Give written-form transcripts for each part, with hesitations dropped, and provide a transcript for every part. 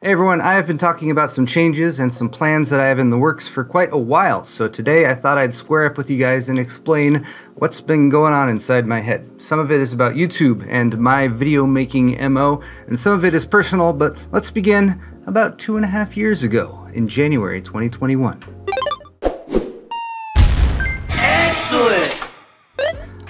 Hey everyone, I have been talking about some changes and some plans that I have in the works for quite a while, so today I thought I'd square up with you guys and explain what's been going on inside my head. Some of it is about YouTube and my video making MO, and some of it is personal, but let's begin about 2.5 years ago in January 2021. Excellent!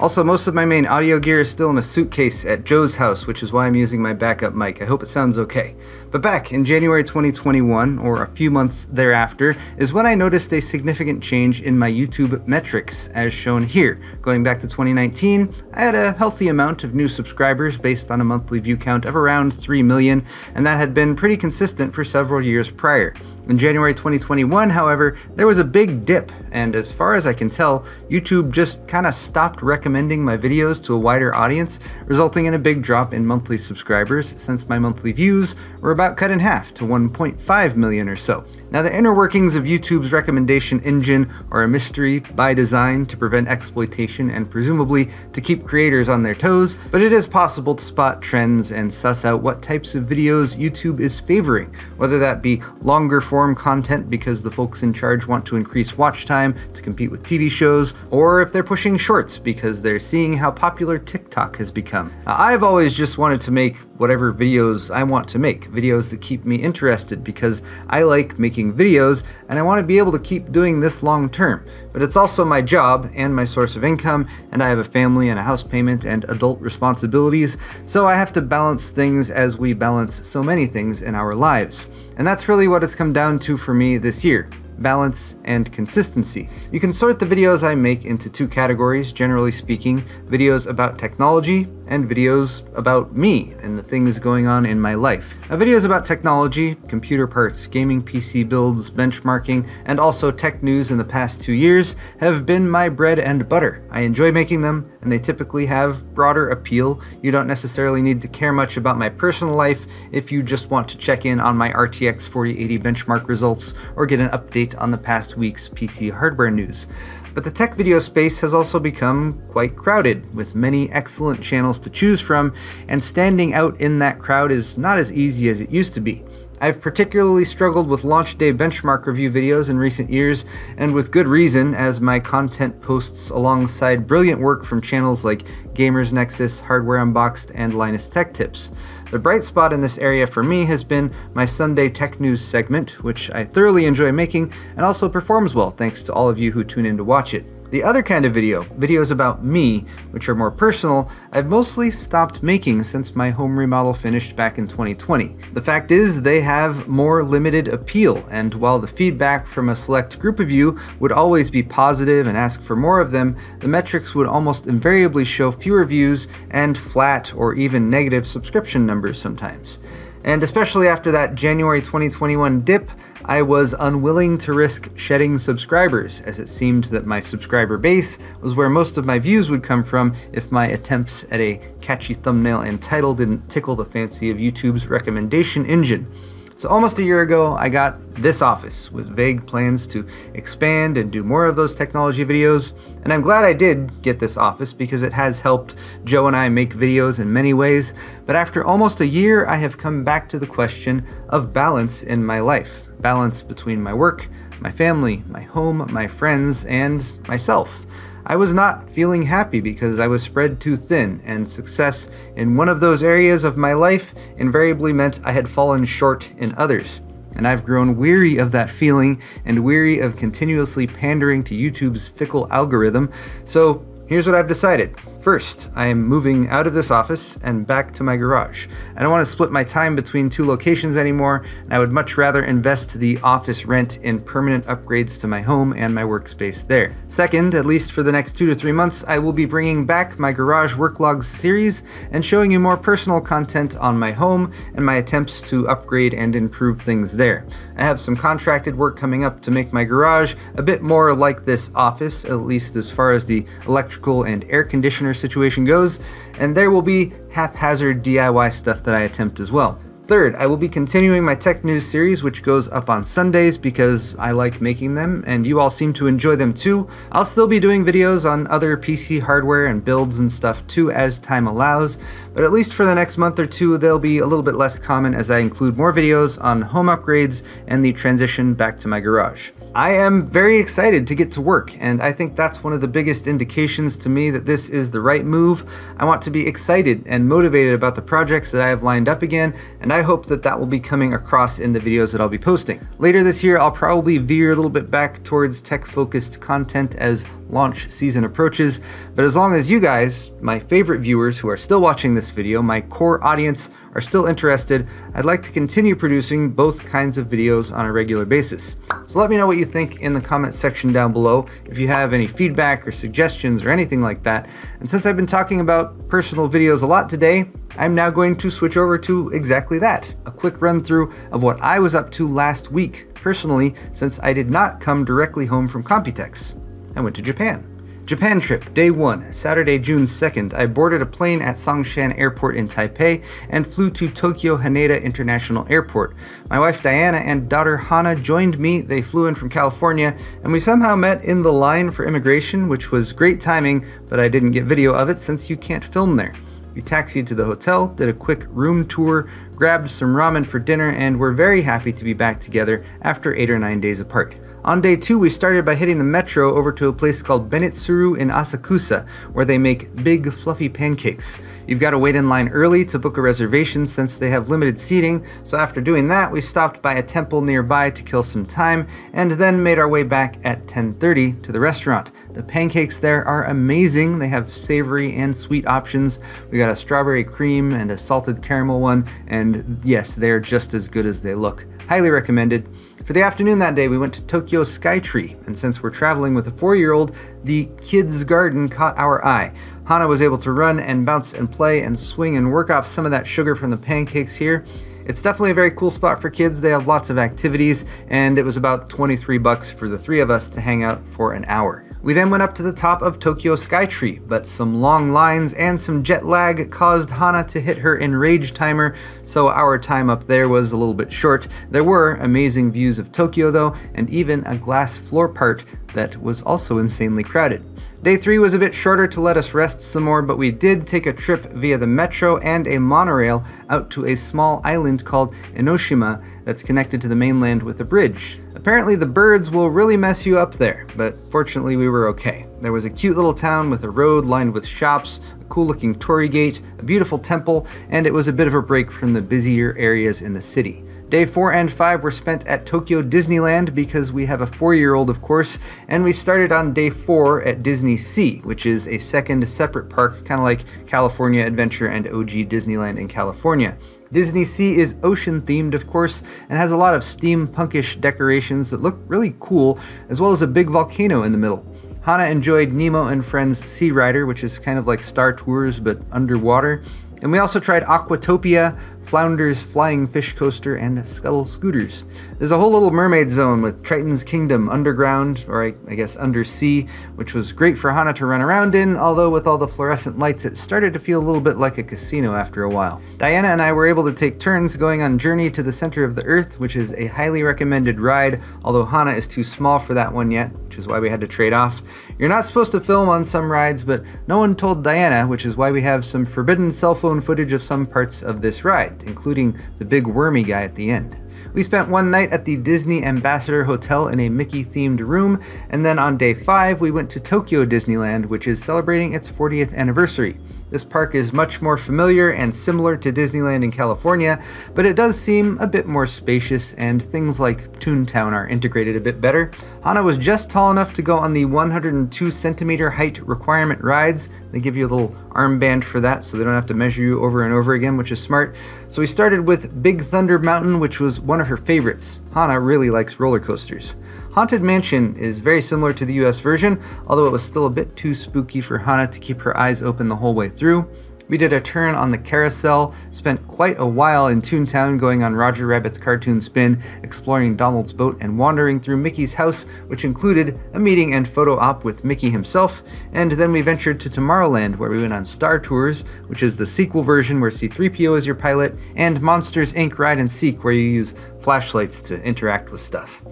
Also, most of my main audio gear is still in a suitcase at Joe's house, which is why I'm using my backup mic. I hope it sounds okay. But back in January 2021, or a few months thereafter, is when I noticed a significant change in my YouTube metrics, as shown here. Going back to 2019, I had a healthy amount of new subscribers based on a monthly view count of around 3 million, and that had been pretty consistent for several years prior. In January 2021, however, there was a big dip, and as far as I can tell, YouTube just kinda stopped recommending my videos to a wider audience, resulting in a big drop in monthly subscribers since my monthly views were about cut in half to 1.5 million or so. Now, the inner workings of YouTube's recommendation engine are a mystery by design to prevent exploitation and presumably to keep creators on their toes, but it is possible to spot trends and suss out what types of videos YouTube is favoring, whether that be longer form content because the folks in charge want to increase watch time to compete with TV shows, or if they're pushing shorts because they're seeing how popular TikTok has become. Now, I've always just wanted to make whatever videos I want to make, videos that keep me interested because I like making videos and I want to be able to keep doing this long term. But it's also my job and my source of income, and I have a family and a house payment and adult responsibilities, so I have to balance things as we balance so many things in our lives. And that's really what it's come down to for me this year. Balance and consistency. You can sort the videos I make into two categories, generally speaking, videos about technology and videos about me and the things going on in my life. Now, videos about technology, computer parts, gaming PC builds, benchmarking, and also tech news in the past 2 years have been my bread and butter. I enjoy making them, and they typically have broader appeal. You don't necessarily need to care much about my personal life if you just want to check in on my RTX 4080 benchmark results or get an update on the past week's PC hardware news. But the tech video space has also become quite crowded, with many excellent channels to choose from, and standing out in that crowd is not as easy as it used to be. I've particularly struggled with launch day benchmark review videos in recent years, and with good reason, as my content posts alongside brilliant work from channels like Gamers Nexus, Hardware Unboxed, and Linus Tech Tips. The bright spot in this area for me has been my Sunday Tech News segment, which I thoroughly enjoy making and also performs well thanks to all of you who tune in to watch it. The other kind of videos about me, which are more personal, I've mostly stopped making since my home remodel finished back in 2020. The fact is, they have more limited appeal, and while the feedback from a select group of you would always be positive and ask for more of them, the metrics would almost invariably show fewer views and flat or even negative subscription numbers sometimes. And especially after that January 2021 dip, I was unwilling to risk shedding subscribers, as it seemed that my subscriber base was where most of my views would come from if my attempts at a catchy thumbnail and title didn't tickle the fancy of YouTube's recommendation engine. So almost a year ago, I got this office with vague plans to expand and do more of those technology videos, and I'm glad I did get this office because it has helped Joe and I make videos in many ways. But after almost a year, I have come back to the question of balance in my life. Balance between my work, my family, my home, my friends, and myself. I was not feeling happy because I was spread too thin, and success in one of those areas of my life invariably meant I had fallen short in others. And I've grown weary of that feeling and weary of continuously pandering to YouTube's fickle algorithm, so here's what I've decided. First, I am moving out of this office and back to my garage. I don't want to split my time between two locations anymore, and I would much rather invest the office rent in permanent upgrades to my home and my workspace there. Second, at least for the next 2 to 3 months, I will be bringing back my Garage Work Logs series and showing you more personal content on my home and my attempts to upgrade and improve things there. I have some contracted work coming up to make my garage a bit more like this office, at least as far as the electrical and air conditioner situation goes, and there will be haphazard DIY stuff that I attempt as well. 3rd, I will be continuing my tech news series, which goes up on Sundays because I like making them and you all seem to enjoy them too. I'll still be doing videos on other PC hardware and builds and stuff too as time allows, but at least for the next month or two they'll be a little bit less common as I include more videos on home upgrades and the transition back to my garage. I am very excited to get to work, and I think that's one of the biggest indications to me that this is the right move. I want to be excited and motivated about the projects that I have lined up again, and I hope that that will be coming across in the videos that I'll be posting. Later this year, I'll probably veer a little bit back towards tech-focused content as launch season approaches, but as long as you guys, my favorite viewers who are still watching this video, my core audience, are still interested, I'd like to continue producing both kinds of videos on a regular basis. So let me know what you think in the comment section down below, if you have any feedback or suggestions or anything like that. And since I've been talking about personal videos a lot today, I'm now going to switch over to exactly that. A quick run through of what I was up to last week, personally, since I did not come directly home from Computex. I went to Japan. Japan trip, day 1, Saturday, June 2nd, I boarded a plane at Songshan Airport in Taipei and flew to Tokyo Haneda International Airport. My wife Diana and daughter Hana joined me. They flew in from California, and we somehow met in the line for immigration, which was great timing, but I didn't get video of it since you can't film there. We taxied to the hotel, did a quick room tour, grabbed some ramen for dinner, and were very happy to be back together after 8 or 9 days apart. On day 2, we started by hitting the metro over to a place called Benetsuru in Asakusa, where they make big, fluffy pancakes. You've got to wait in line early to book a reservation since they have limited seating, so after doing that, we stopped by a temple nearby to kill some time, and then made our way back at 10:30 to the restaurant. The pancakes there are amazing. They have savory and sweet options. We got a strawberry cream and a salted caramel one, and yes, they're just as good as they look. Highly recommended. For the afternoon that day, we went to Tokyo Skytree, and since we're traveling with a 4-year-old, the kids' garden caught our eye. Hana was able to run and bounce and play and swing and work off some of that sugar from the pancakes here. It's definitely a very cool spot for kids. They have lots of activities, and it was about $23 for the 3 of us to hang out for an hour. We then went up to the top of Tokyo Skytree, but some long lines and some jet lag caused Hana to hit her enrage timer, so our time up there was a little bit short. There were amazing views of Tokyo though, and even a glass floor part that was also insanely crowded. Day 3 was a bit shorter to let us rest some more, but we did take a trip via the metro and a monorail out to a small island called Enoshima that's connected to the mainland with a bridge. Apparently the birds will really mess you up there, but fortunately we were okay. There was a cute little town with a road lined with shops, a cool looking torii gate, a beautiful temple, and it was a bit of a break from the busier areas in the city. Day 4 and 5 were spent at Tokyo Disneyland because we have a 4-year-old, of course, and we started on day 4 at Disney Sea, which is a second separate park, kind of like California Adventure and OG Disneyland in California. Disney Sea is ocean themed, of course, and has a lot of steampunkish decorations that look really cool, as well as a big volcano in the middle. Hana enjoyed Nemo and Friends Sea Rider, which is kind of like Star Tours but underwater. And we also tried Aquatopia, Flounder's Flying Fish Coaster, and Scuttle Scooters. There's a whole little mermaid zone with Triton's Kingdom underground, or I guess undersea, which was great for Hana to run around in, although with all the fluorescent lights it started to feel a little bit like a casino after a while. Diana and I were able to take turns going on Journey to the Center of the Earth, which is a highly recommended ride, although Hana is too small for that one yet, which is why we had to trade off. You're not supposed to film on some rides, but no one told Diana, which is why we have some forbidden cell phone footage of some parts of this ride, including the big wormy guy at the end. We spent one night at the Disney Ambassador Hotel in a Mickey-themed room, and then on day 5 we went to Tokyo Disneyland, which is celebrating its 40th anniversary. This park is much more familiar and similar to Disneyland in California, but it does seem a bit more spacious, and things like Toontown are integrated a bit better. Hana was just tall enough to go on the 102 centimeter height requirement rides. They give you a little armband for that so they don't have to measure you over and over again, which is smart. So we started with Big Thunder Mountain, which was one of her favorites. Hana really likes roller coasters. Haunted Mansion is very similar to the US version, although it was still a bit too spooky for Hana to keep her eyes open the whole way through. We did a turn on the carousel, spent quite a while in Toontown going on Roger Rabbit's cartoon spin, exploring Donald's boat, and wandering through Mickey's house, which included a meeting and photo op with Mickey himself, and then we ventured to Tomorrowland, where we went on Star Tours, which is the sequel version where C-3PO is your pilot, and Monsters Inc. Ride and Seek, where you use flashlights to interact with stuff.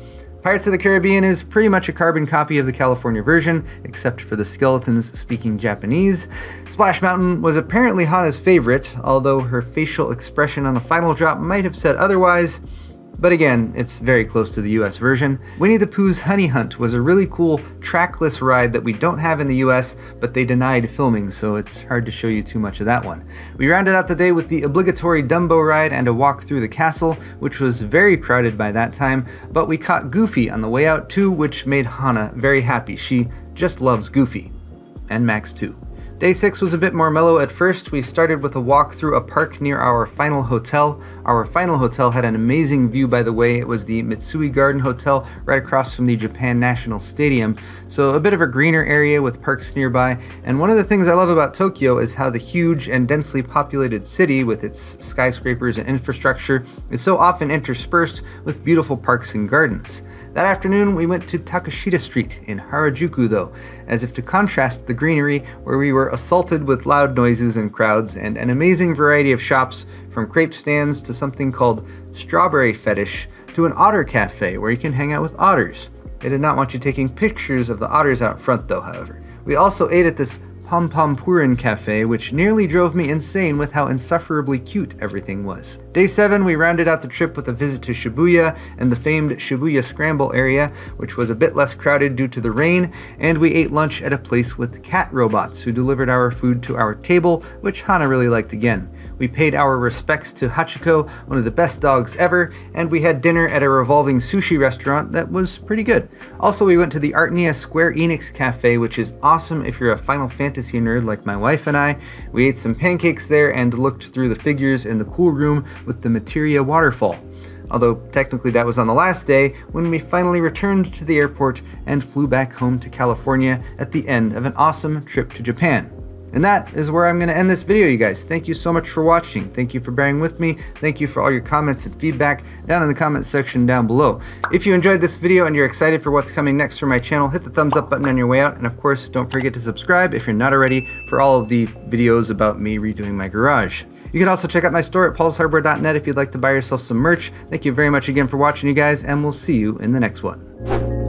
Pirates of the Caribbean is pretty much a carbon copy of the California version, except for the skeletons speaking Japanese. Splash Mountain was apparently Hana's favorite, although her facial expression on the final drop might have said otherwise. But again, it's very close to the US version. Winnie the Pooh's Honey Hunt was a really cool trackless ride that we don't have in the US, but they denied filming, so it's hard to show you too much of that one. We rounded out the day with the obligatory Dumbo ride and a walk through the castle, which was very crowded by that time, but we caught Goofy on the way out too, which made Hana very happy. She just loves Goofy. And Max too. Day 6 was a bit more mellow at first. We started with a walk through a park near our final hotel. Our final hotel had an amazing view, by the way. It was the Mitsui Garden Hotel right across from the Japan National Stadium. So a bit of a greener area with parks nearby. And one of the things I love about Tokyo is how the huge and densely populated city with its skyscrapers and infrastructure is so often interspersed with beautiful parks and gardens. That afternoon we went to Takashita Street in Harajuku though, as if to contrast the greenery, where we were assaulted with loud noises and crowds and an amazing variety of shops, from crepe stands to something called Strawberry Fetish to an otter cafe where you can hang out with otters. They did not want you taking pictures of the otters out front though, however. We also ate at this Pom Pom Purin Cafe, which nearly drove me insane with how insufferably cute everything was. Day 7, we rounded out the trip with a visit to Shibuya and the famed Shibuya Scramble area, which was a bit less crowded due to the rain, and we ate lunch at a place with cat robots who delivered our food to our table, which Hana really liked again. We paid our respects to Hachiko, one of the best dogs ever, and we had dinner at a revolving sushi restaurant that was pretty good. Also, we went to the Artnia Square Enix Cafe, which is awesome if you're a Final Fantasy nerd like my wife and I. We ate some pancakes there and looked through the figures in the cool room with the Materia waterfall. Although technically that was on the last day when we finally returned to the airport and flew back home to California at the end of an awesome trip to Japan. And that is where I'm going to end this video, you guys. Thank you so much for watching. Thank you for bearing with me. Thank you for all your comments and feedback down in the comment section down below. If you enjoyed this video and you're excited for what's coming next for my channel, hit the thumbs up button on your way out. And of course, don't forget to subscribe if you're not already for all of the videos about me redoing my garage. You can also check out my store at paulshardware.net if you'd like to buy yourself some merch. Thank you very much again for watching, you guys, and we'll see you in the next one.